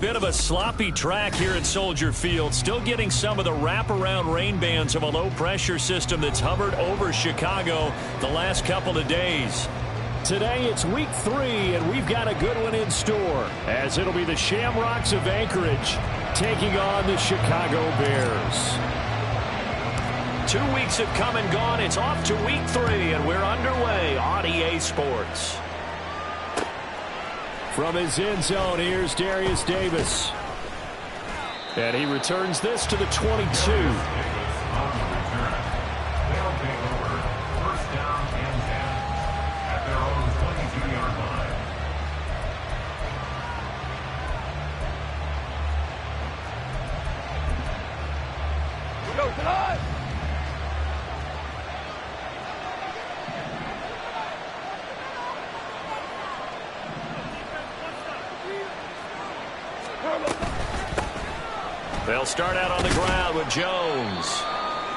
bit of a sloppy track here at Soldier Field. Still getting some of the wraparound rain bands of a low-pressure system that's hovered over Chicago the last couple of days. Today it's week 3, and we've got a good one in store, as it'll be the Shamrocks of Anchorage taking on the Chicago Bears. 2 weeks have come and gone. It's off to week 3, and we're underway on EA Sports. From his end zone, here's Darius Davis. And he returns this to the 22. They'll start out on the ground with Jones.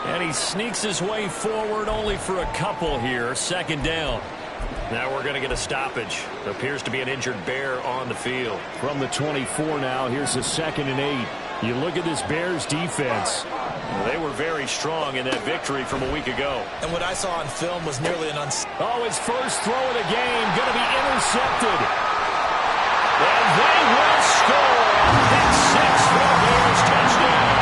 And he sneaks his way forward only for a couple here. Second down. Now we're going to get a stoppage. There appears to be an injured Bear on the field. From the 24 now, here's a 2nd and 8. You look at this Bears defense. Well, they were very strong in that victory from a week ago. And what I saw on film was nearly an his first throw of the game going to be intercepted. And they will score. Pick 6 for the Bears, touchdown.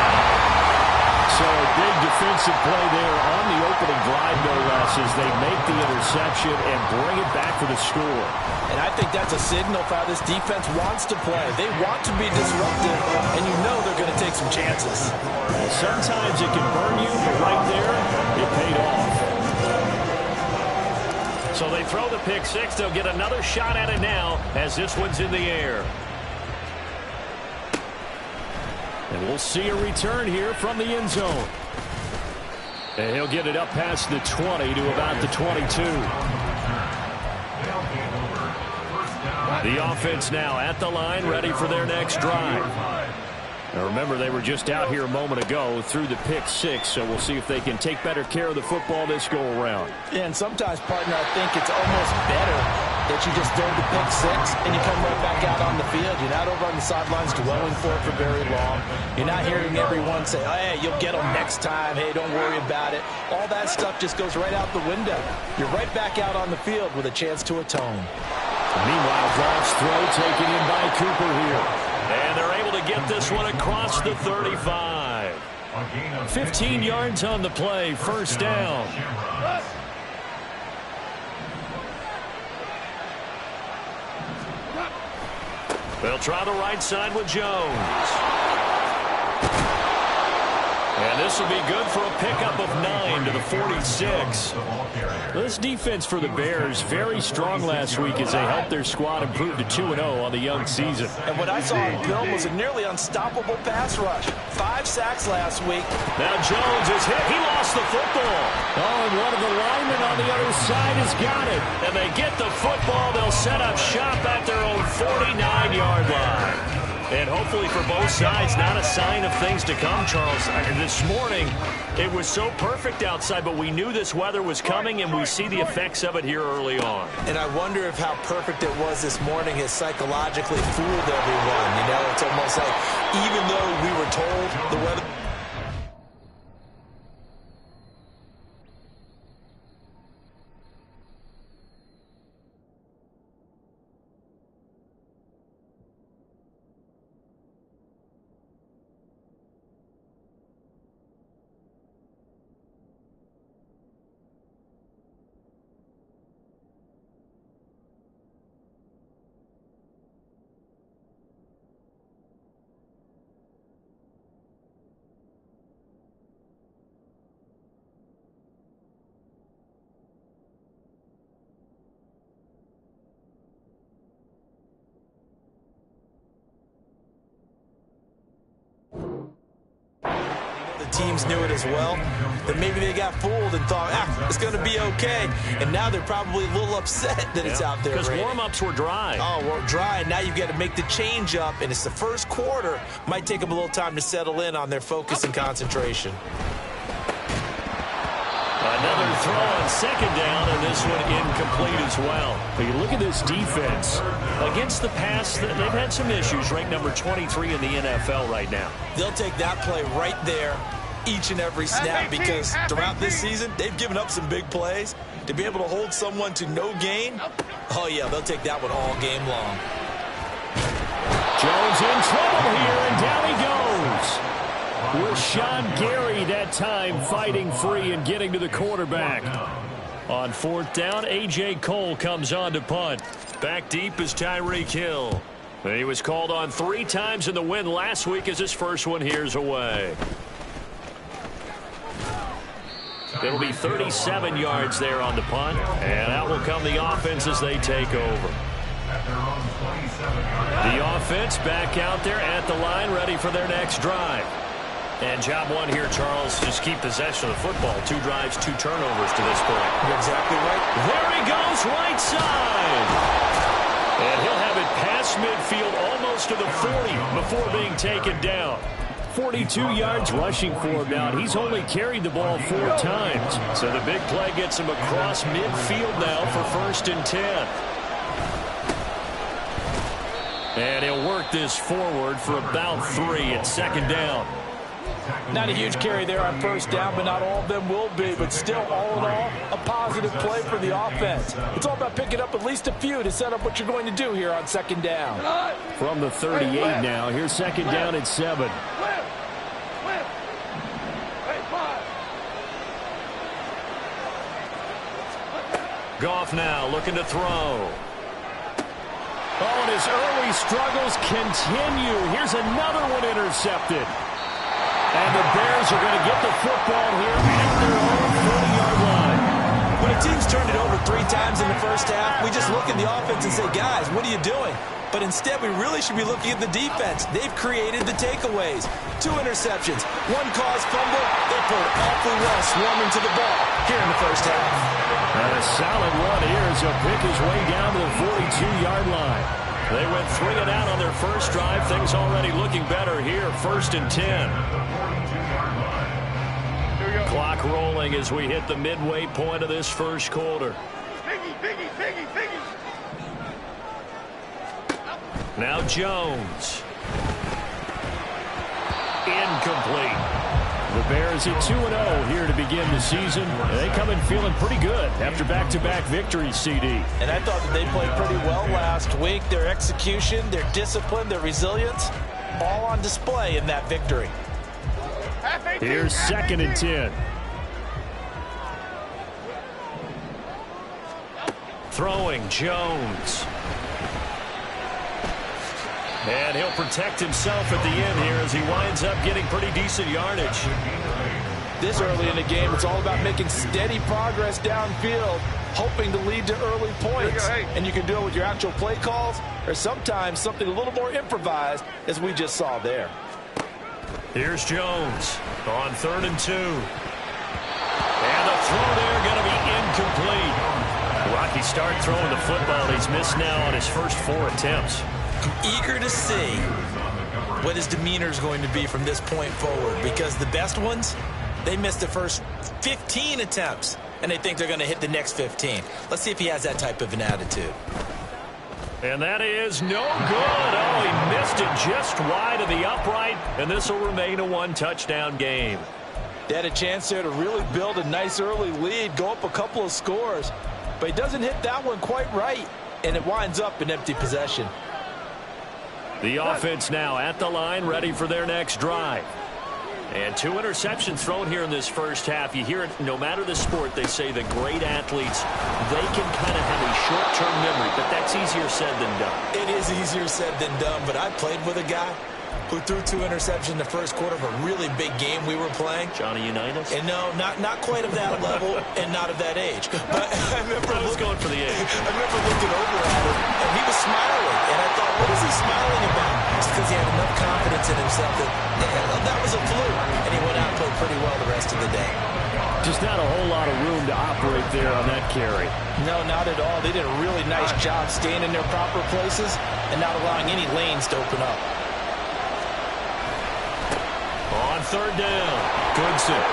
So a big defensive play there on the opening drive, no less, as they make the interception and bring it back for the score. And I think that's a signal for how this defense wants to play. They want to be disruptive, and you know they're going to take some chances. Well, sometimes it can burn you, but right there, it paid off. So they throw the pick 6. They'll get another shot at it now as this one's in the air. And we'll see a return here from the end zone. And he'll get it up past the 20 to about the 22. The offense now at the line, ready for their next drive. Now remember, they were just out here a moment ago through the pick 6, so we'll see if they can take better care of the football this go around. Yeah, and sometimes, partner, I think it's almost better that you just throw the pick 6 and you come right back out on the field. You're not over on the sidelines dwelling for it for very long. You're not hearing everyone say, hey, you'll get them next time. Hey, don't worry about it. All that stuff just goes right out the window. You're right back out on the field with a chance to atone. Meanwhile, Goff's throw taken in by Cooper here. And they're able to get this one across the 35. 15 yards on the play, first down. They'll try the right side with Jones. And this will be good for a pickup of 9 to the 46. This defense for the Bears, very strong last week as they helped their squad improve to 2-0 on the young season. And what I saw on film was a nearly unstoppable pass rush. 5 sacks last week. Now Jones is hit. He lost the football. Oh, and one of the linemen on the other side has got it. And they get the football. They'll set up shop at their own 49-yard line. And hopefully for both sides, not a sign of things to come, Charles. This morning, it was so perfect outside, but we knew this weather was coming, and we see the effects of it here early on. And I wonder if how perfect it was this morning has psychologically fooled everyone. You know, it's almost like even though we were told the weather... Teams knew it as well, that maybe they got fooled and thought, it's going to be okay. And now they're probably a little upset that it's out there. Because warm-ups were dry. Oh, we're dry, and now you've got to make the change up, and it's the first quarter. Might take them a little time to settle in on their focus and concentration. Another throw on second down, and this one incomplete as well. But you look at this defense. Against the pass, they've had some issues. Ranked number 23 in the NFL right now. They'll take that play right there each and every snap because throughout this season, they've given up some big plays. To be able to hold someone to no gain, oh, yeah, they'll take that one all game long. Jones in trouble here, and down he goes. With Sean Gary that time fighting free and getting to the quarterback. On fourth down, A.J. Cole comes on to punt. Back deep is Tyreek Hill. And he was called on 3 times in the win last week as his first one here's away. It'll be 37 yards there on the punt, and out will come the offense as they take over. The offense back out there at the line, ready for their next drive. And job one here, Charles, just keep possession of the football. 2 drives, 2 turnovers to this point. You're exactly right. There he goes, right side. And he'll have it past midfield almost to the 40 before being taken down. 42 yards rushing for him now. He's only carried the ball 4 times. So the big play gets him across midfield now for 1st and 10. And he'll work this forward for about 3 at 2nd down. Not a huge carry there on 1st down, but not all of them will be. But still, all in all, a positive play for the offense. It's all about picking up at least a few to set up what you're going to do here on 2nd down. From the 38 now, here's 2nd down at 7. Goff now looking to throw. Oh, and his early struggles continue. Here's another one intercepted. And the Bears are going to get the football here at their own 40-yard line. When a team's turned it over 3 times in the first half, we just look at the offense and say, guys, what are you doing? But instead, we really should be looking at the defense. They've created the takeaways. 2 interceptions, 1 caused fumble. They played awfully well swarming to the ball here in the first half. And a solid run here as he'll pick his way down to the 42-yard line. They went 3 and out on their first drive. Things already looking better here. 1st and 10. Clock rolling as we hit the midway point of this first quarter. Now Jones. Incomplete. The Bears at 2-0 here to begin the season. They come in feeling pretty good after back-to-back victories, CD. And I thought that they played pretty well last week. Their execution, their discipline, their resilience, all on display in that victory. Here's 2nd and 10. Throwing Jones. And he'll protect himself at the end here as he winds up getting pretty decent yardage. This early in the game, it's all about making steady progress downfield, hoping to lead to early points. And you can do it with your actual play calls or sometimes something a little more improvised, as we just saw there. Here's Jones on 3rd and 2. And the throw there going to be incomplete. Rocky start throwing the football. He's missed now on his first 4 attempts. I'm eager to see what his demeanor is going to be from this point forward, because the best ones, they missed the first 15 attempts, and they think they're going to hit the next 15. Let's see if he has that type of an attitude. And that is no good. Oh, he missed it just wide of the upright, and this will remain a 1-touchdown game. They had a chance there to really build a nice early lead, go up a couple of scores, but he doesn't hit that one quite right, and it winds up an empty possession. The offense now at the line, ready for their next drive. And 2 interceptions thrown here in this first half. You hear it, no matter the sport, they say the great athletes, they can kind of have a short-term memory, but that's easier said than done. It is easier said than done, but I played with a guy who threw 2 interceptions in the first quarter of a really big game we were playing. Johnny Unitas? And no, not quite of that level and not of that age. But I was going for the age. I remember looking over at him, and he was smiling. And I thought, what is he smiling about? It's because he had enough confidence in himself that was a fluke. And he went out and played pretty well the rest of the day. Just not a whole lot of room to operate there on that carry. No, not at all. They did a really nice job staying in their proper places and not allowing any lanes to open up. On 3rd down, Goodson.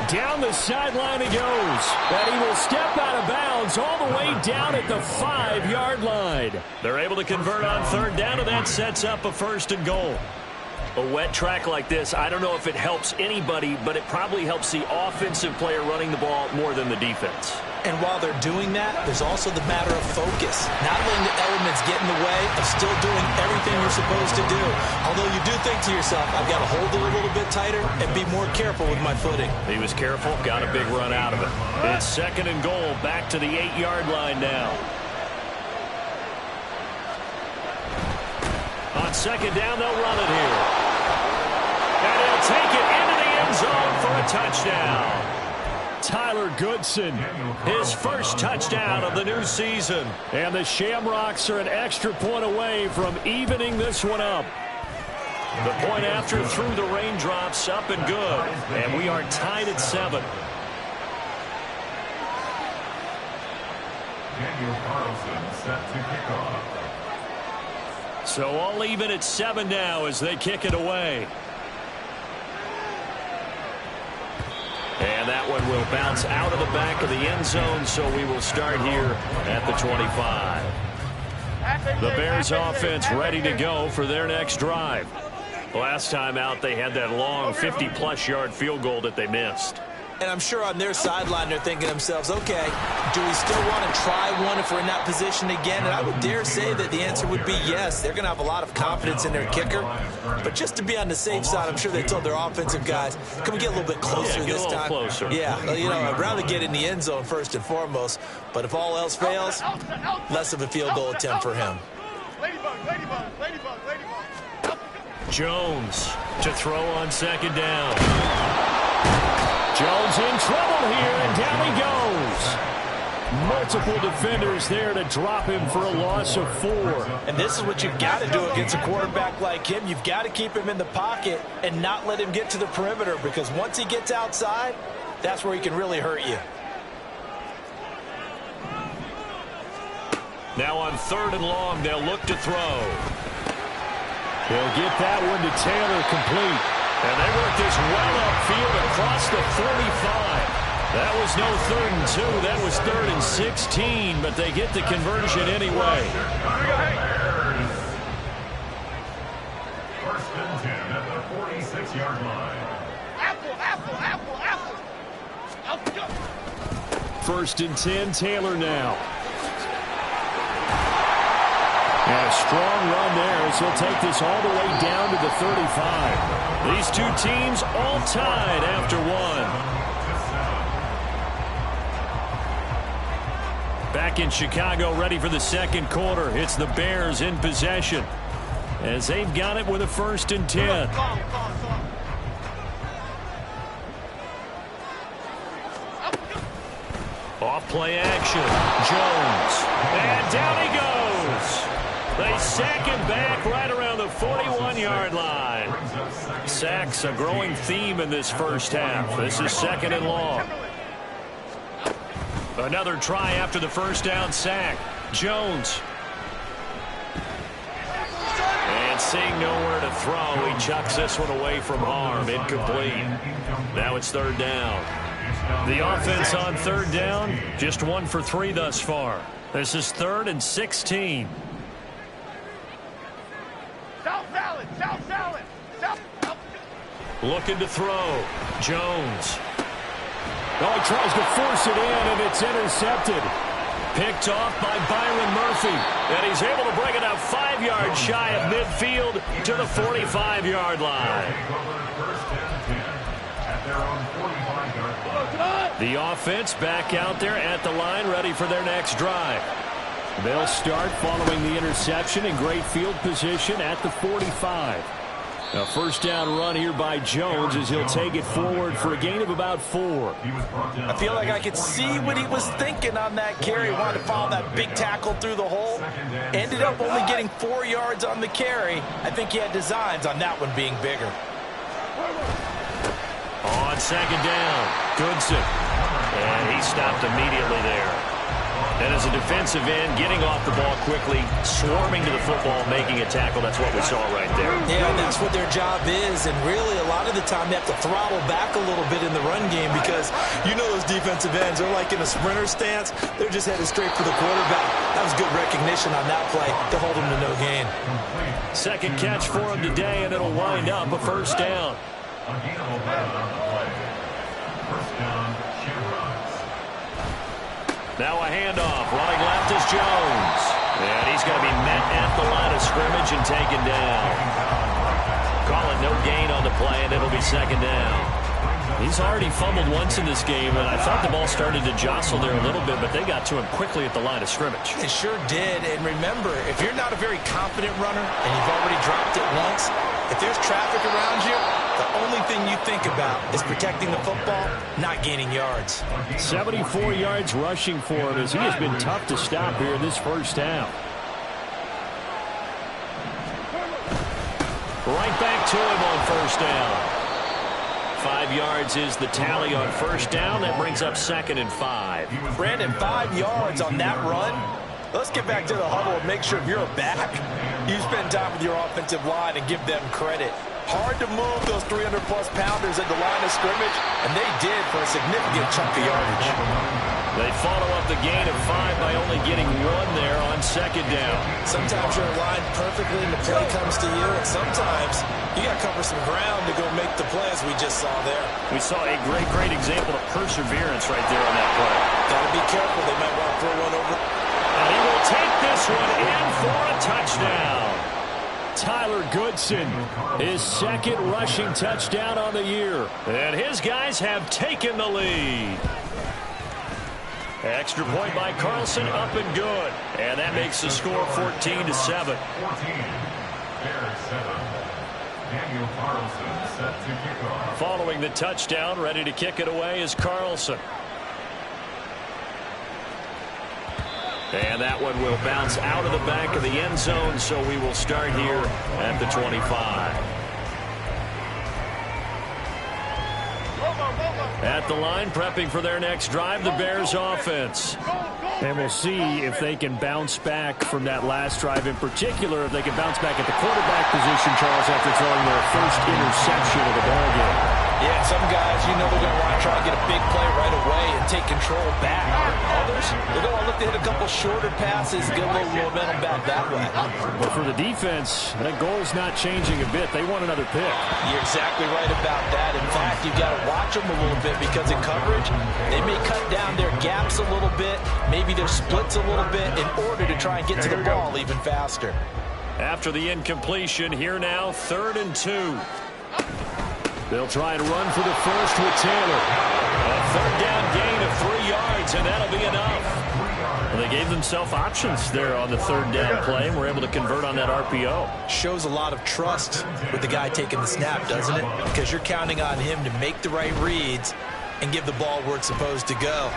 Down the sideline he goes. And he will step out of bounds all the way down at the 5-yard line. They're able to convert on third down, and that sets up a 1st and goal. A wet track like this, I don't know if it helps anybody, but it probably helps the offensive player running the ball more than the defense. And while they're doing that, there's also the matter of focus. Not letting the elements get in the way of still doing everything you're supposed to do. Although you do think to yourself, I've got to hold it a little bit tighter and be more careful with my footing. He was careful, got a big run out of it. It's 2nd and goal, back to the 8-yard line now. On 2nd down, they'll run it here. And he'll take it into the end zone for a touchdown. Tyler Goodson, his first touchdown of the new season. And the Shamrocks are an extra point away from evening this one up. The point after through the raindrops, up and good. And we are tied at 7. Daniel Carlson set to kick off. So all even at 7 now as they kick it away. And that one will bounce out of the back of the end zone, so we will start here at the 25. The Bears offense ready to go for their next drive. Last time out, they had that long 50-plus yard field goal that they missed. And I'm sure on their sideline they're thinking to themselves, okay, do we still want to try one if we're in that position again? And I would dare say that the answer would be yes. They're going to have a lot of confidence in their kicker. But just to be on the safe side, I'm sure they told their offensive guys, can we get a little bit closer this time? Closer. Yeah, you know, I'd rather get in the end zone first and foremost. But if all else fails, less of a field goal attempt for him. Jones to throw on 2nd down. Jones in trouble here, and down he goes. Multiple defenders there to drop him for a loss of 4. And this is what you've got to do against a quarterback like him. You've got to keep him in the pocket and not let him get to the perimeter, because once he gets outside, that's where he can really hurt you. Now on 3rd and long, they'll look to throw. They'll get that one to Taylor, complete. And they work this well upfield across the 45. That was no 3rd and 2. That was 3rd and 16, but they get the conversion anyway. 1st and 10 at the 46-yard line. 1st and 10, Taylor now. And a strong run there as he'll take this all the way down to the 35. These two teams all tied after 1. Back in Chicago, ready for the 2nd quarter. It's the Bears in possession as they've got it with a 1st and 10. Off play action. Jones. And down he goes. They sack him back right around the 41-yard line. Sacks a growing theme in this first half. This is 2nd and long. Another try after the 1st down sack. Jones. And seeing nowhere to throw, he chucks this one away from harm. Incomplete. Now it's 3rd down. The offense on 3rd down, just 1 for 3 thus far. This is 3rd and 16. Looking to throw. Jones. Oh, he tries to force it in, and it's intercepted. Picked off by Byron Murphy. And he's able to bring it up 5 yards shy of midfield to the 45-yard line. The offense back out there at the line, ready for their next drive. They'll start following the interception in great field position at the 45. A 1st down run here by Jones as he'll take it forward for a gain of about 4. I feel like I could see what he was thinking on that carry. Wanted to follow that big tackle through the hole. Ended up only getting 4 yards on the carry. I think he had designs on that one being bigger. On 2nd down, Goodson. And he stopped immediately there. And as a defensive end, getting off the ball quickly, swarming to the football, making a tackle, that's what we saw right there. Yeah, and that's what their job is. And really, a lot of the time, they have to throttle back a little bit in the run game because you know those defensive ends are like in a sprinter stance. They're just headed straight for the quarterback. That was good recognition on that play to hold him to no gain. Second catch for him today, and it'll wind up a first down. Now a handoff. Running left is Jones. And he's going to be met at the line of scrimmage and taken down. Call it no gain on the play, and it'll be second down. He's already fumbled once in this game, and I thought the ball started to jostle there a little bit, but they got to him quickly at the line of scrimmage. It sure did. And remember, if you're not a very confident runner and you've already dropped it once, if there's traffic around you, the only thing you think about is protecting the football, not gaining yards. 74 yards rushing for him as he has been tough to stop here in this first half. Right back to him on first down. 5 yards is the tally on first down. That brings up 2nd and 5. Brandon, 5 yards on that run. Let's get back to the huddle and make sure if you're a back, you spend time with your offensive line and give them credit. Hard to move those 300-plus pounders at the line of scrimmage, and they did for a significant chunk of yardage. They follow up the gain of 5 by only getting 1 there on second down. Sometimes you're aligned perfectly and the play comes to you, and sometimes you got to cover some ground to go make the play, as we just saw there. We saw a great example of perseverance right there on that play. Got to be careful. They might want to throw one over. And he will take this one in for a touchdown. Tyler Goodson, his 2nd rushing touchdown on the year. And his guys have taken the lead. Extra point by Carlson, up and good. And that makes the score 14-7. 14. Bears 7. Daniel Carlson set to kick off. Following the touchdown, ready to kick it away is Carlson. And that one will bounce out of the back of the end zone, so we will start here at the 25. At the line, prepping for their next drive, the Bears offense. And we'll see if they can bounce back from that last drive, in particular, if they can bounce back at the quarterback position, Charles, after throwing their first interception of the ballgame. Yeah, some guys, you know they're going to want to try and get a big play right away and take control back. Others, they're going to look to hit a couple shorter passes, get a little momentum back that way. But for the defense, that goal's not changing a bit. They want another pick. You're exactly right about that. In fact, you've got to watch them a little bit because in coverage, they may cut down their gaps a little bit, maybe their splits a little bit in order to try and get to the ball even faster. After the incompletion, here now, 3rd and 2. They'll try and run for the first with Taylor. A 3rd down gain of 3 yards, and that'll be enough. Well, they gave themselves options there on the 3rd down play, and were able to convert on that RPO. Shows a lot of trust with the guy taking the snap, doesn't it? Because you're counting on him to make the right reads and give the ball where it's supposed to go.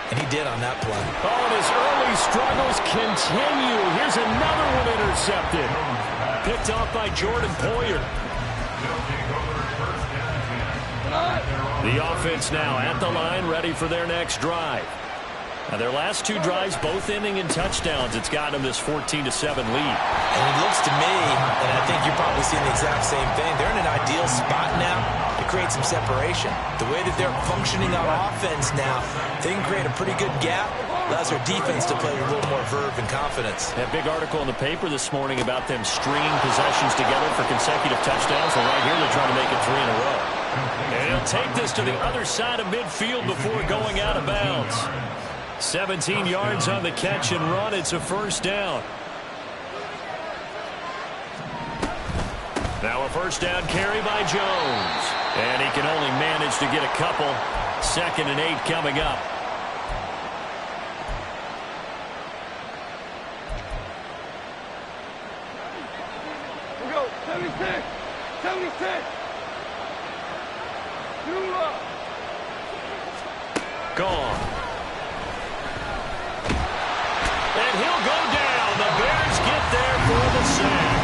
And he did on that play. Oh, and his early struggles continue. Here's another one intercepted. Picked off by Jordan Poyer. The offense now at the line, ready for their next drive. Now, their last 2 drives, both ending in touchdowns. It's gotten them this 14-7 lead. And it looks to me, and I think you're probably seeing the exact same thing, they're in an ideal spot now to create some separation. The way that they're functioning on offense now, they can create a pretty good gap. Allows their defense to play with a little more verve and confidence. That big article in the paper this morning about them stringing possessions together for consecutive touchdowns. Well, right here they're trying to make it 3 in a row. And he'll take this to the other side of midfield before going out of bounds. 17 yards on the catch and run. It's a first down. Now a first down carry by Jones. And he can only manage to get a couple. 2nd and 8 coming up. We go, 76, 76. Gone. And he'll go down. The Bears get there for the sack.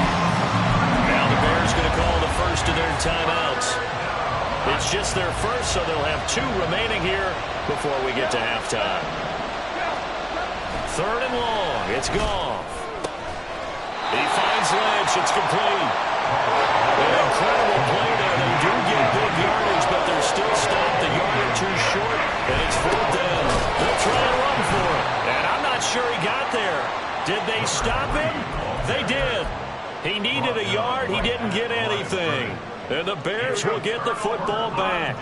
Now the Bears going to call the first of their timeouts. It's just their first, so they'll have 2 remaining here before we get to halftime. Third and long. It's Goff. He finds Lynch. It's complete. An incredible play there. They do get big yardage, but they're still stopped a yard or two short, and it's fourth down. They'll try to run for it, and I'm not sure he got there. Did they stop him? They did. He needed a yard. He didn't get anything. And the Bears will get the football back.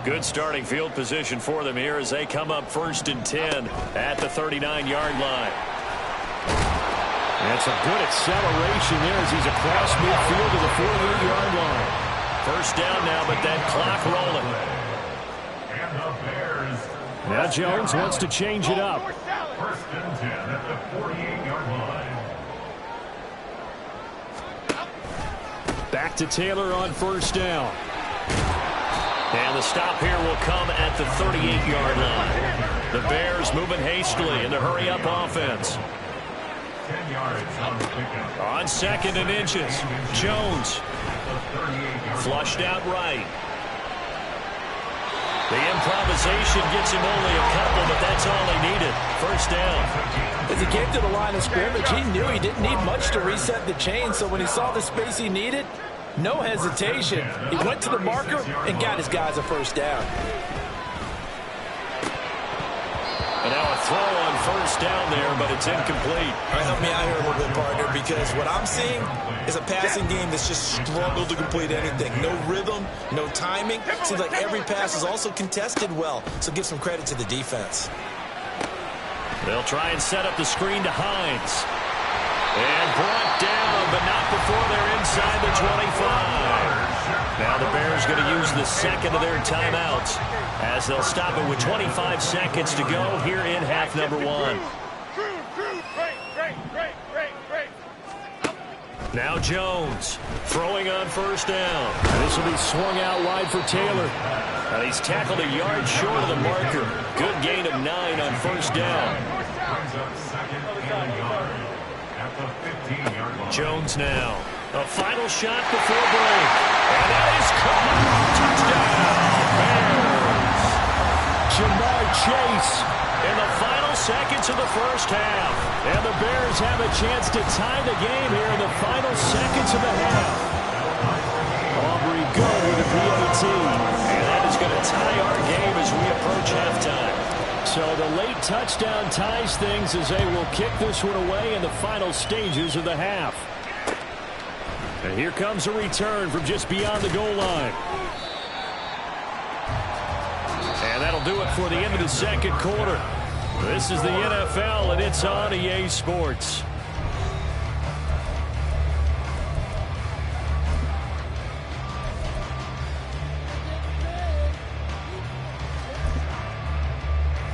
Good starting field position for them here as they come up 1st and 10 at the 39-yard line. That's a good acceleration there as he's across midfield to the 48-yard line. First down now, but that clock rolling. And the Bears. Now Jones wants to change it up. 1st and 10 at the 48-yard line. Back to Taylor on first down. And the stop here will come at the 38-yard line. The Bears moving hastily in the hurry-up offense. 10 yards on the pickup. On 2nd and inches. Jones. Flushed out right. The improvisation gets him only a couple, but that's all he needed. First down. As he came to the line of scrimmage, he knew he didn't need much to reset the chain, so when he saw the space he needed, no hesitation. He went to the marker and got his guys a first down. And now a throw on first down there, but it's incomplete. All right, help me out here a little bit, partner, because what I'm seeing is a passing game that's just struggled to complete anything. No rhythm, no timing. Seems like every pass is also contested well, so give some credit to the defense. They'll try and set up the screen to Hines. And brought down, but not before they're inside the 25. Now the Bears going to use the second of their timeouts as they'll stop it with 25 seconds to go here in half number 1. Now Jones throwing on first down. And this will be swung out wide for Taylor. And he's tackled a yard short of the marker. Good gain of 9 on first down. Brings up 2nd and yard at the 15-yard line. Jones now. A final shot before break. And that is caught. Touchdown, Bears. Jamar Chase in the final seconds of the first half. And the Bears have a chance to tie the game here in the final seconds of the half. Aubrey good with a PAT. And that is going to tie our game as we approach halftime. So the late touchdown ties things as they will kick this one away in the final stages of the half. And here comes a return from just beyond the goal line. And that'll do it for the end of the second quarter. This is the NFL, and it's on EA Sports.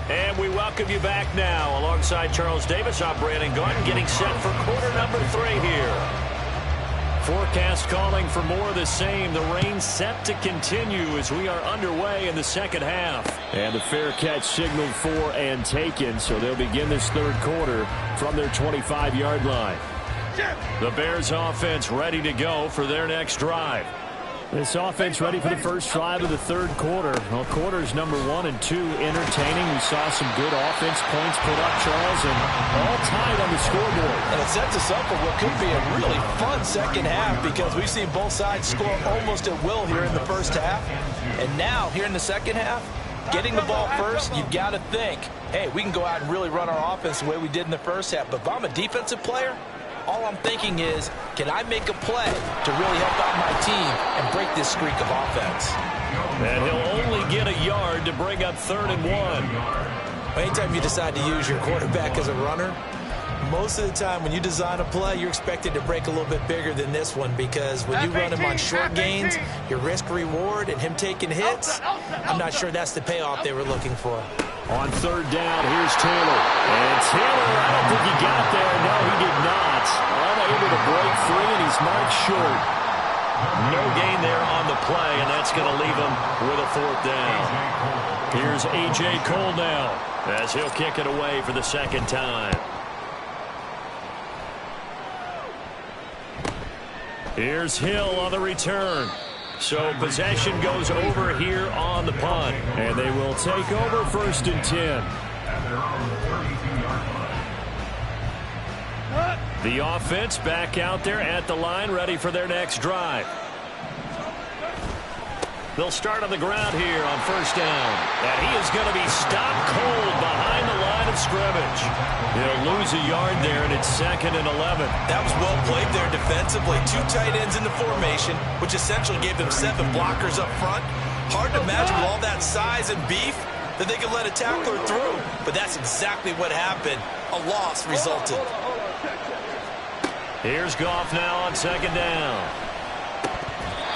And we welcome you back now. Alongside Charles Davis, I'm Brandon Gordon, getting set for quarter number 3 here. Forecast calling for more of the same. The rain set to continue as we are underway in the second half. And the fair catch signaled for and taken, so they'll begin this third quarter from their 25-yard line. The Bears offense ready to go for their next drive. This offense ready for the first drive of the third quarter. Well, quarters number 1 and 2 entertaining. We saw some good offense points put up, Charles, and all tied on the scoreboard. And it sets us up for what could be a really fun second half because we've seen both sides score almost at will here in the first half. And now, here in the second half, getting the ball first, you've got to think, hey, we can go out and really run our offense the way we did in the first half. But if I'm a defensive player, all I'm thinking is, can I make a play to really help out my team and break this streak of offense? And he'll only get a yard to bring up 3rd and 1. Anytime you decide to use your quarterback as a runner, most of the time when you design a play, you're expected to break a little bit bigger than this one because when you run him on short gains, your risk-reward and him taking hits, I'm not sure that's the payoff they were looking for. On 3rd down, here's Taylor. And Taylor, I don't think he got there. No, he did not. Unable to break free, and he's marked short. No gain there on the play, and that's going to leave him with a 4th down. Here's A.J. Cole now as he'll kick it away for the second time. Here's Hill on the return. So possession goes over here on the punt. And they will take over 1st and 10. At their own 32-yard line. The offense back out there at the line, ready for their next drive. They'll start on the ground here on first down. And he is going to be stopped cold behind the line of scrimmage. He'll lose a yard there, and it's 2nd and 11. That was well played there defensively. 2 tight ends in the formation, which essentially gave them 7 blockers up front. Hard to imagine with all that size and beef that they could let a tackler through. But that's exactly what happened. A loss resulted. Here's Goff now on 2nd down.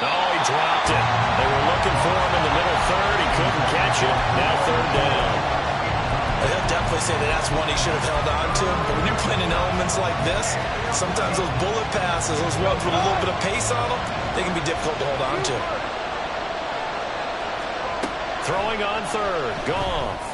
Oh, he dropped it. They were looking for him in the middle third. He couldn't catch it. Now 3rd down. He'll definitely say that that's one he should have held on to. But when you're playing in elements like this, sometimes those bullet passes, those ones with a little bit of pace on them, they can be difficult to hold on to. Throwing on 3rd. Goff.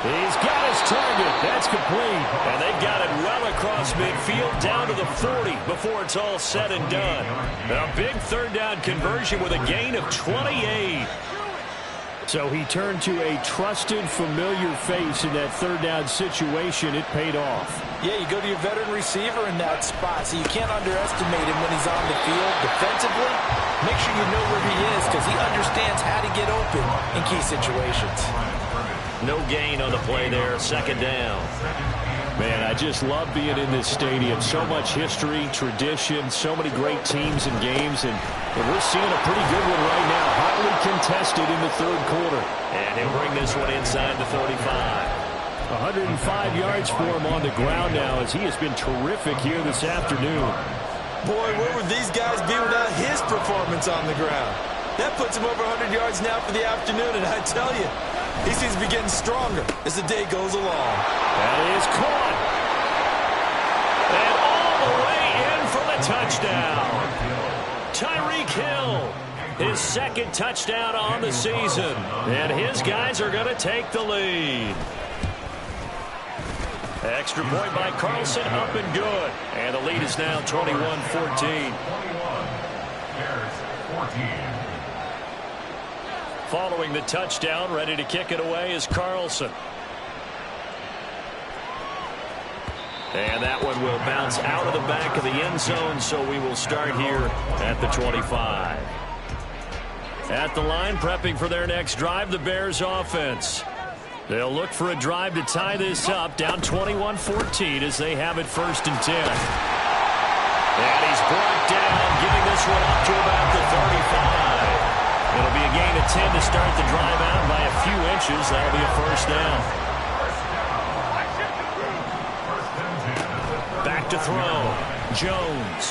He's got his target. That's complete. And they've got it well across midfield down to the 40 before it's all said and done. A big 3rd down conversion with a gain of 28. So he turned to a trusted, familiar face in that 3rd down situation. It paid off. Yeah, you go to your veteran receiver in that spot, so you can't underestimate him when he's on the field defensively. Make sure you know where he is because he understands how to get open in key situations. No gain on the play there. 2nd down. Man, I just love being in this stadium. So much history, tradition, so many great teams and games, and we're seeing a pretty good one right now. Hotly contested in the 3rd quarter. And he'll bring this one inside the 35. 105 yards for him on the ground now as he has been terrific here this afternoon. Boy, where would these guys be without his performance on the ground? That puts him over 100 yards now for the afternoon, and I tell you, he seems to be getting stronger as the day goes along. That is caught. And all the way in for the touchdown. Tyreek Hill, his 2nd touchdown on the season. And his guys are going to take the lead. Extra point by Carlson, up and good. And the lead is now 21-14. Following the touchdown, ready to kick it away is Carlson. And that one will bounce out of the back of the end zone, so we will start here at the 25. At the line, prepping for their next drive, the Bears offense. They'll look for a drive to tie this up, down 21-14 as they have it 1st and 10. And he's brought down, getting this one up to about the 35. It'll be a gain of 10 to start the drive out by a few inches. That'll be a 1st down. Back to throw. Jones.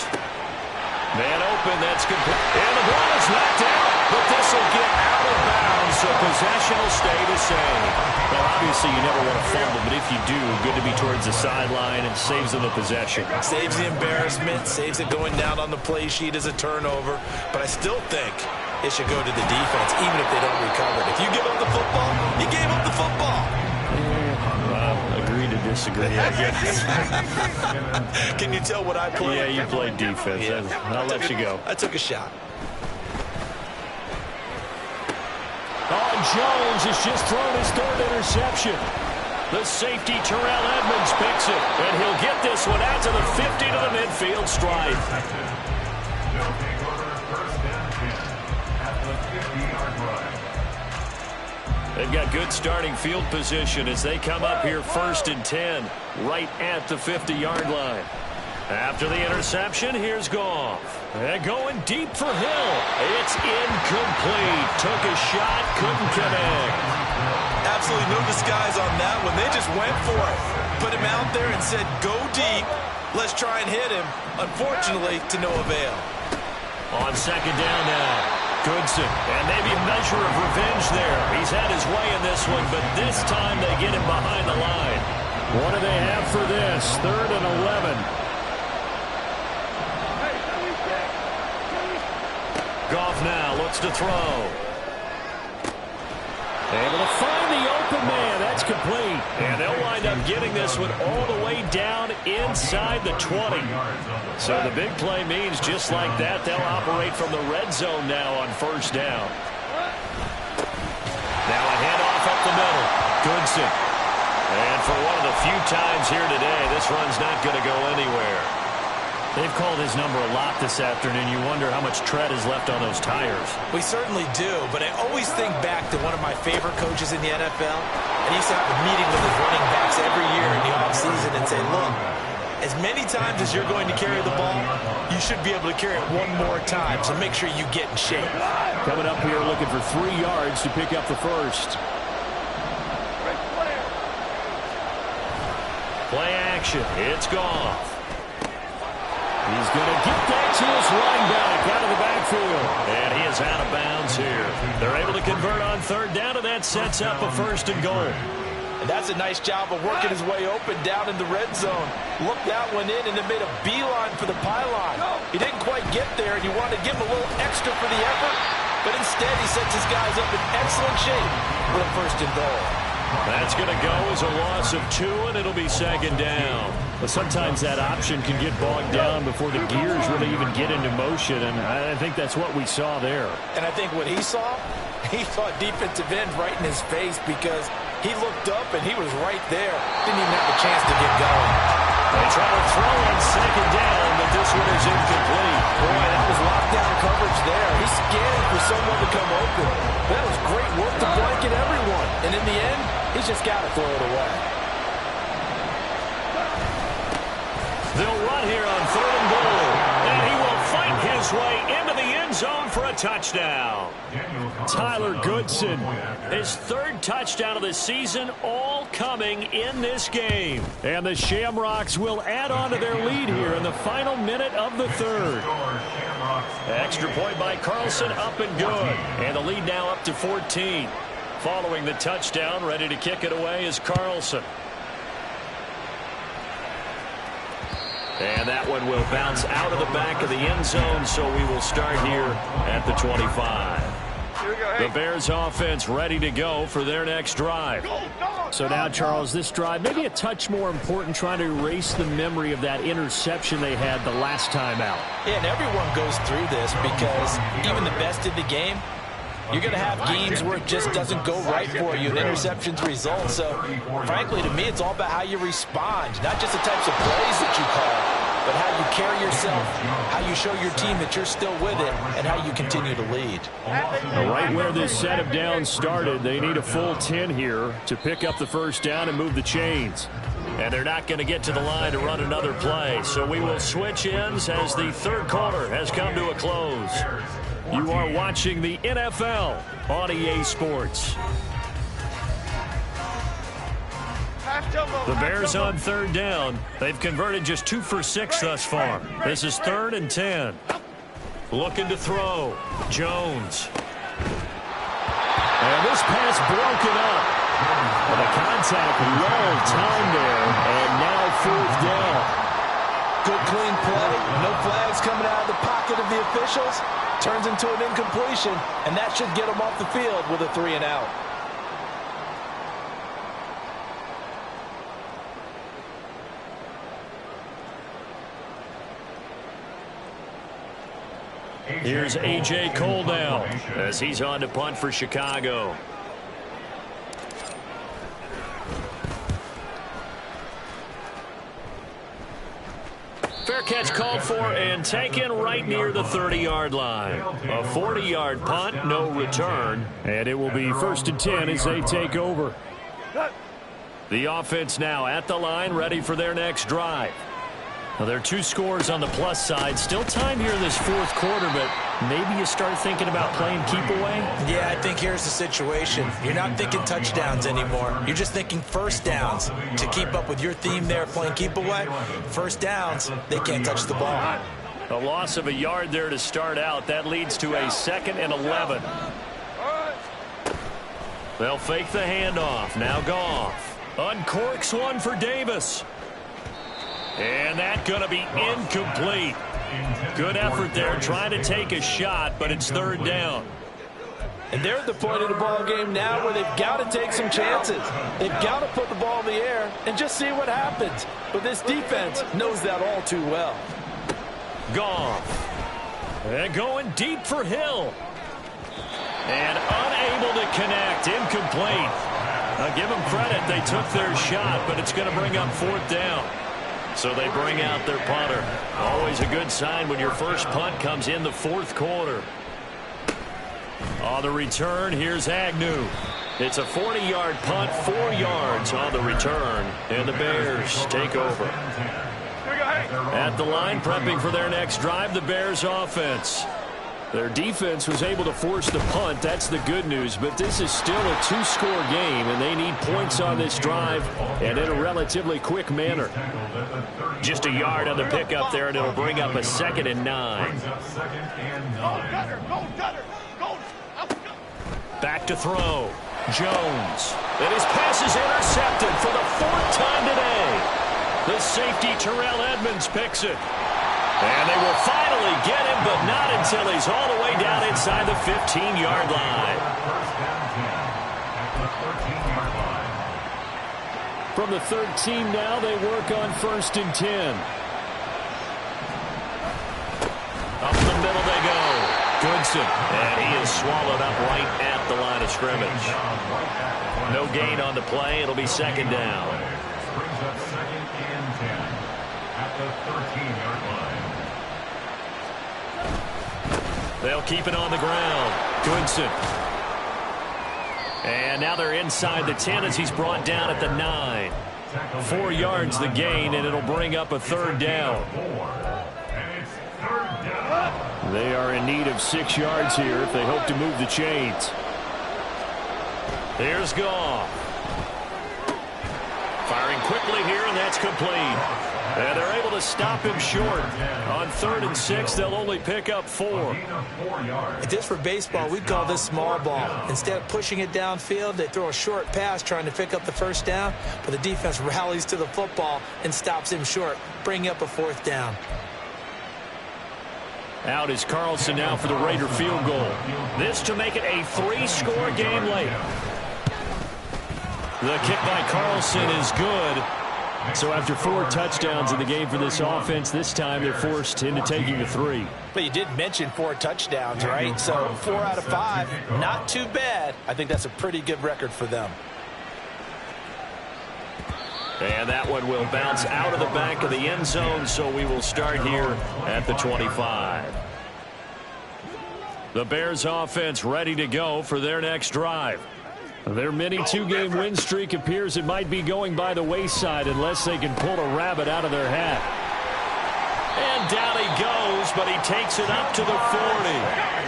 Man open. That's complete. And the ball is knocked out. But this will get out of bounds, so possession will stay the same. Well, obviously you never want to fumble, but if you do, good to be towards the sideline and saves them the possession. Saves the embarrassment, saves it going down on the play sheet as a turnover. But I still think it should go to the defense, even if they don't recover it. If you give up the football, you gave up the football. Well, agree to disagree, I guess. Can you tell what I played? Yeah, you played defense. Yeah. I'll let you go. I took a shot. Oh, Jones has just thrown his 3rd interception. The safety, Terrell Edmonds, picks it. And he'll get this one out to the 50 to the midfield stripe. They've got good starting field position as they come up here 1st and 10, right at the 50-yard line. After the interception, here's Goff. And going deep for Hill. It's incomplete. Took a shot, couldn't connect. Absolutely no disguise on that one. They just went for it. Put him out there and said, go deep. Let's try and hit him. Unfortunately, to no avail. On 2nd down now, Goodson. And maybe a measure of revenge there. He's had his way in this one, but this time they get him behind the line. What do they have for this? 3rd and 11. Goff now looks to throw. Able to find the open man. That's complete. And they'll wind up getting this one all the way down inside the 20. So the big play means just like that, they'll operate from the red zone now on 1st down. Now a handoff up the middle. Goodson. And for one of the few times here today, this run's not going to go anywhere. They've called his number a lot this afternoon. You wonder how much tread is left on those tires. We certainly do, but I always think back to one of my favorite coaches in the NFL. And he used to have a meeting with his running backs every year in the offseason and say, look, as many times as you're going to carry the ball, you should be able to carry it one more time, so make sure you get in shape. Coming up here looking for 3 yards to pick up the first. Play action. It's Goff. He's going to get that to his running back out of the backfield. And he is out of bounds here. They're able to convert on 3rd down, and that sets up a 1st and goal. And that's a nice job of working his way open down in the red zone. Looked that one in and then made a beeline for the pylon. He didn't quite get there, and you wanted to give him a little extra for the effort. But instead, he sets his guys up in excellent shape for a 1st and goal. That's going to go as a loss of 2, and it'll be 2nd down. But sometimes that option can get bogged down before the gears really even get into motion, and I think that's what we saw there. And I think what he saw defensive end right in his face because he looked up and he was right there. Didn't even have a chance to get going. They try to throw on 2nd down, but this one is incomplete. Boy, that was lockdown coverage there. He's scanning for someone to come open. That was great work to blanket everyone. And in the end, he's just got to throw it away. They'll run here on 3rd and goal. And he will fight his way into the end zone for a touchdown. Tyler Goodson, his 3rd touchdown of the season, all coming in this game. And the Shamrocks will add on to their lead here in the final minute of the 3rd. Extra point by Carlson, up and good. And the lead now up to 14. Following the touchdown, ready to kick it away is Carlson. And that one will bounce out of the back of the end zone, so we will start here at the 25. The Bears offense ready to go for their next drive. So now, Charles, this drive maybe a touch more important, trying to erase the memory of that interception they had the last time out. Yeah, and everyone goes through this because even the best in the game, you're going to have games where it just doesn't go right for you and interceptions result. So, frankly, to me, it's all about how you respond, not just the types of plays that you call, but how you carry yourself, how you show your team that you're still with it, and how you continue to lead. Right where this set of downs started, they need a full 10 here to pick up the 1st down and move the chains. And they're not going to get to the line to run another play. So we will switch ends as the 3rd quarter has come to a close. You are watching the NFL on EA Sports. The Bears on 3rd down. They've converted just 2 for 6 thus far. This is 3rd and 10. Looking to throw. Jones. And this pass broken up. Well, the contact well timed there, and now 4th down. Good clean play. No flags coming out of the pocket of the officials. Turns into an incompletion, and that should get him off the field with a 3 and out. Here's A.J. Cole now as he's on to punt for Chicago. Fair catch called for and taken right near the 30-yard line. A 40-yard punt, no return, and it will be 1st and 10 as they take over. The offense now at the line, ready for their next drive. Well, there are 2 scores on the plus side. Still time here in this 4th quarter, but maybe you start thinking about playing keep away? Yeah, I think here's the situation. You're not thinking touchdowns anymore. You're just thinking 1st downs. To keep up with your theme there, playing keep away, 1st downs, they can't touch the ball. A loss of a yard there to start out. That leads to a 2nd and 11. They'll fake the handoff. Now Goff. Uncorks one for Davis. And that's going to be incomplete. Good effort there trying to take a shot, but it's 3rd down. And they're at the point of the ball game now where they've got to take some chances. They've got to put the ball in the air and just see what happens. But this defense knows that all too well. Goff. And going deep for Hill. And unable to connect. Incomplete. Now give them credit. They took their shot, but it's going to bring up 4th down. So they bring out their punter. Always a good sign when your first punt comes in the 4th quarter. On the return, here's Agnew. It's a 40-yard punt, 4 yards on the return, and the Bears take over. At the line, prepping for their next drive, the Bears offense. Their defense was able to force the punt. That's the good news, but this is still a 2-score game, and they need points on this drive and in a relatively quick manner. Just a yard on the pickup there, and it'll bring up a 2nd and 9. Back to throw. Jones. And his pass is intercepted for the 4th time today. The safety, Terrell Edmonds, picks it. And they will finally get him, but not until he's all the way down inside the 15-yard line. From the 13 now, they work on 1st and 10. Up the middle they go. Goodson. And he is swallowed up right at the line of scrimmage. No gain on the play. It'll be 2nd down. Brings up 2nd and 10 at the 13-yard line. They'll keep it on the ground. Goodson. And now they're inside the 10 as he's brought down at the 9. 4 yards the gain, and it'll bring up a 3rd down. They are in need of 6 yards here if they hope to move the chains. Here's Goff. Firing quickly here, and that's complete. And they're able to stop him short. On 3rd and 6, they'll only pick up 4. If this were baseball, we'd call this small ball. Instead of pushing it downfield, they throw a short pass trying to pick up the 1st down, but the defense rallies to the football and stops him short, bringing up a 4th down. Out is Carlson now for the Raider field goal. This to make it a 3-score game late. The kick by Carlson is good. So after 4 touchdowns in the game for this offense, this time they're forced into taking a 3. But you did mention 4 touchdowns, right? So 4 out of 5, not too bad. I think that's a pretty good record for them. And that one will bounce out of the back of the end zone, so we will start here at the 25. The Bears offense ready to go for their next drive. Their mini 2-game win streak appears it might be going by the wayside unless they can pull a rabbit out of their hat. And down he goes, but he takes it up to the 40.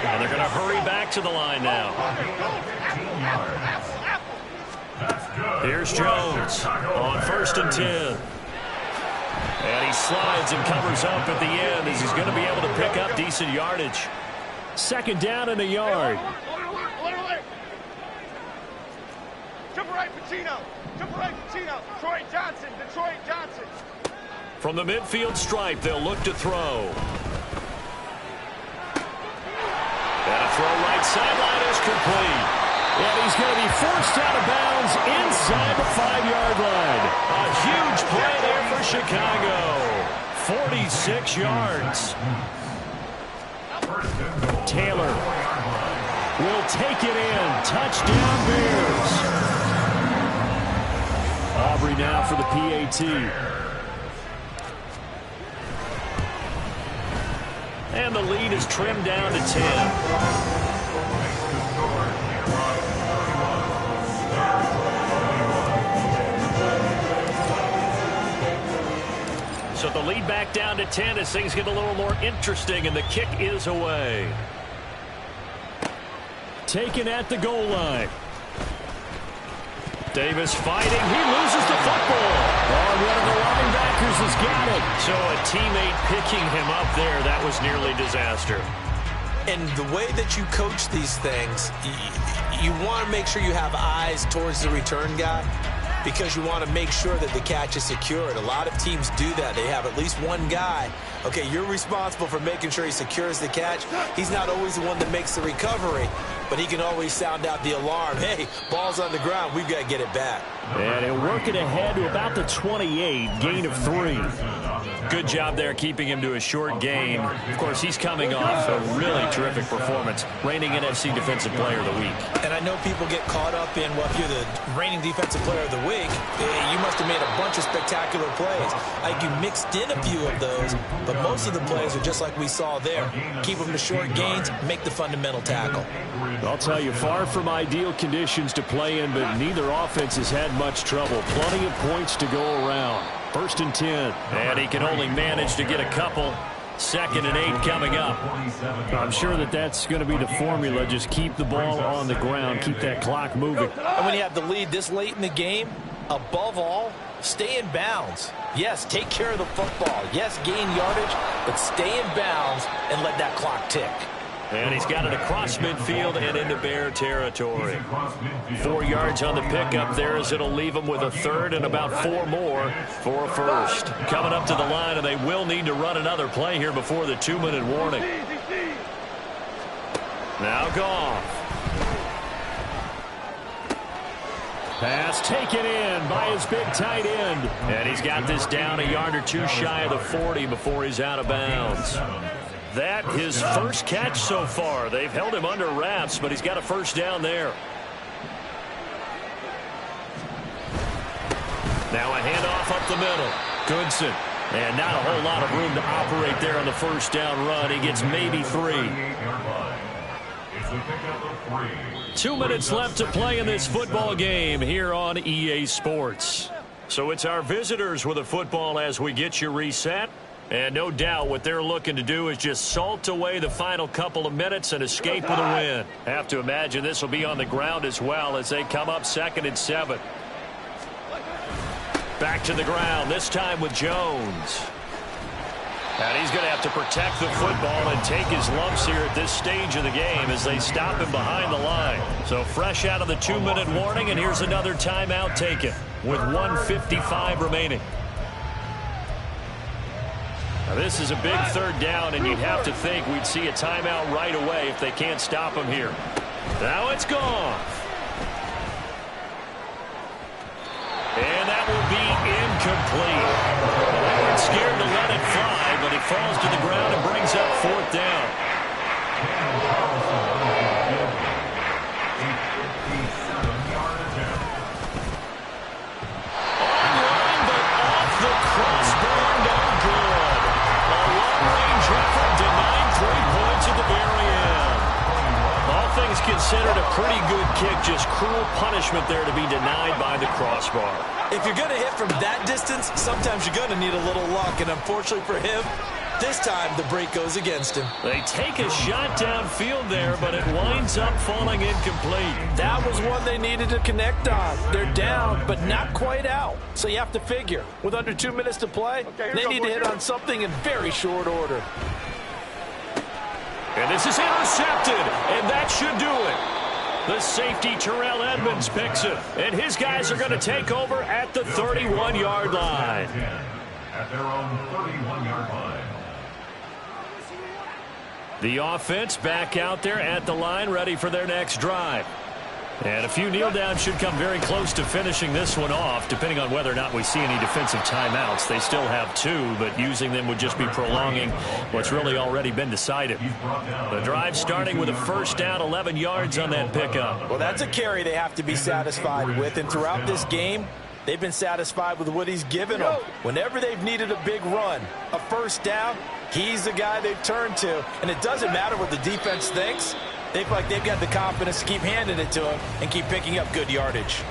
And they're going to hurry back to the line now. Here's Jones on 1st and 10. And he slides and covers up at the end as he's going to be able to pick up decent yardage. 2nd down and a yard. Detroit Johnson. From the midfield stripe, they'll look to throw. And a throw right sideline is complete. And he's going to be forced out of bounds inside the 5-yard line. A huge play there for Chicago. 46 yards. Taylor will take it in. Touchdown Bears. Aubrey now for the PAT. And the lead is trimmed down to 10. So the lead back down to 10 as things get a little more interesting, and the kick is away. Taken at the goal line. Davis fighting. He loses the football. Oh, one of the linebackers has got it. So a teammate picking him up there. That was nearly disaster. And the way that you coach these things, you want to make sure you have eyes towards the return guy because you want to make sure that the catch is secured. A lot of teams do that. They have at least one guy. Okay, you're responsible for making sure he secures the catch. He's not always the one that makes the recovery, but he can always sound out the alarm. Hey, ball's on the ground. We've got to get it back. And he'll work it ahead to about the 28, gain of 3. Good job there keeping him to a short gain. Of course, he's coming off a really terrific performance, reigning NFC Defensive Player of the Week. And I know people get caught up in, well, if you're the reigning Defensive Player of the Week, you must have made a bunch of spectacular plays. Like you mixed in a few of those, but most of the plays are just like we saw there. Keep them to short gains, make the fundamental tackle. I'll tell you, far from ideal conditions to play in, but neither offense has had much trouble. Plenty of points to go around. 1st and 10. And he can only manage to get a couple. 2nd and 8 coming up. I'm sure that's going to be the formula. Just keep the ball on the ground. Keep that clock moving. And when you have the lead this late in the game, above all, stay in bounds. Yes, take care of the football. Yes, gain yardage, but stay in bounds and let that clock tick. And he's got it across midfield and into Bear territory. 4 yards on the pickup there as it'll leave him with a 3rd and about 4 more for a 1st. Coming up to the line, and they will need to run another play here before the 2-minute warning. Now Goff. Pass taken in by his big tight end. And he's got this down a yard or 2 shy of the 40 before he's out of bounds. That his first catch so far. They've held him under wraps, but he's got a 1st down there. Now a handoff up the middle. Goodson. And not a whole lot of room to operate there on the 1st down run. He gets maybe 3. 2 minutes left to play in this football game here on EA Sports. So it's our visitors with the football as we get you reset. And no doubt what they're looking to do is just salt away the final couple of minutes and escape with a win. Have to imagine this will be on the ground as well as they come up 2nd and 7. Back to the ground, this time with Jones. And he's going to have to protect the football and take his lumps here at this stage of the game as they stop him behind the line. So fresh out of the 2-minute warning, and here's another timeout taken with 1:55 remaining. Now this is a big 3rd down, and you'd have to think we'd see a timeout right away if they can't stop him here. Now it's gone. And that will be incomplete. They weren't scared to let it fly, but it falls to the ground and brings up 4th down. Online, but off the crossbar, no good. A long-range effort denied 3 points at the very end. All things considered, a pretty good kick. Just cruel punishment there to be denied by the crossbar. If you're going to hit from that distance, sometimes you're going to need a little luck. And unfortunately for him, this time the break goes against him. They take a shot downfield there, but it winds up falling incomplete. That was one they needed to connect on. They're down, but not quite out. So you have to figure, with under 2 minutes to play, they need to hit on something in very short order. And this is intercepted, and that should do it. The safety, Terrell Edmonds, picks it, and his guys are going to take over at the 31-yard line. At their own 31-yard line. The offense back out there at the line, ready for their next drive. And a few kneel downs should come very close to finishing this one off, depending on whether or not we see any defensive timeouts. They still have 2, but using them would just be prolonging what's really already been decided. The drive starting with a 1st down, 11 yards on that pickup. Well, that's a carry they have to be satisfied with, and throughout this game, they've been satisfied with what he's given them. Whenever they've needed a big run, a 1st down, he's the guy they've turned to, and it doesn't matter what the defense thinks. They feel like they've got the confidence to keep handing it to him and keep picking up good yardage.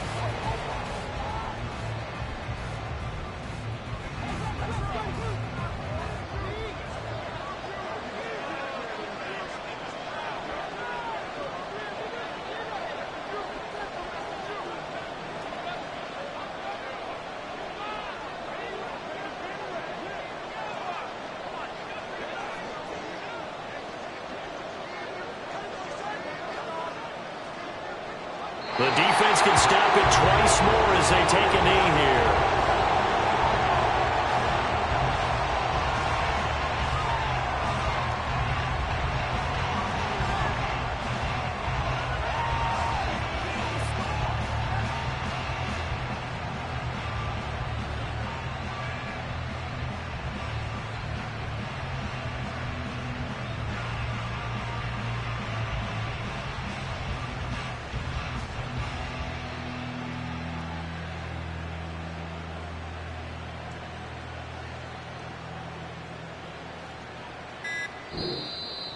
The defense can stop it twice more as they take a knee here.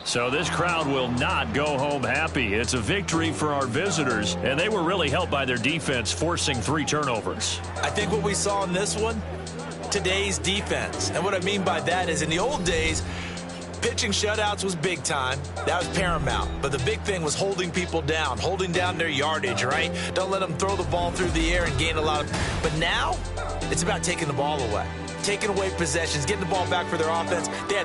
So this crowd will not go home happy. It's a victory for our visitors, and they were really helped by their defense forcing 3 turnovers. I think what we saw in this one, today's defense. And what I mean by that is in the old days, pitching shutouts was big time. That was paramount. But the big thing was holding people down, holding down their yardage, right? Don't let them throw the ball through the air and gain a lot of. But now, it's about taking the ball away. Taking away possessions, getting the ball back for their offense. They had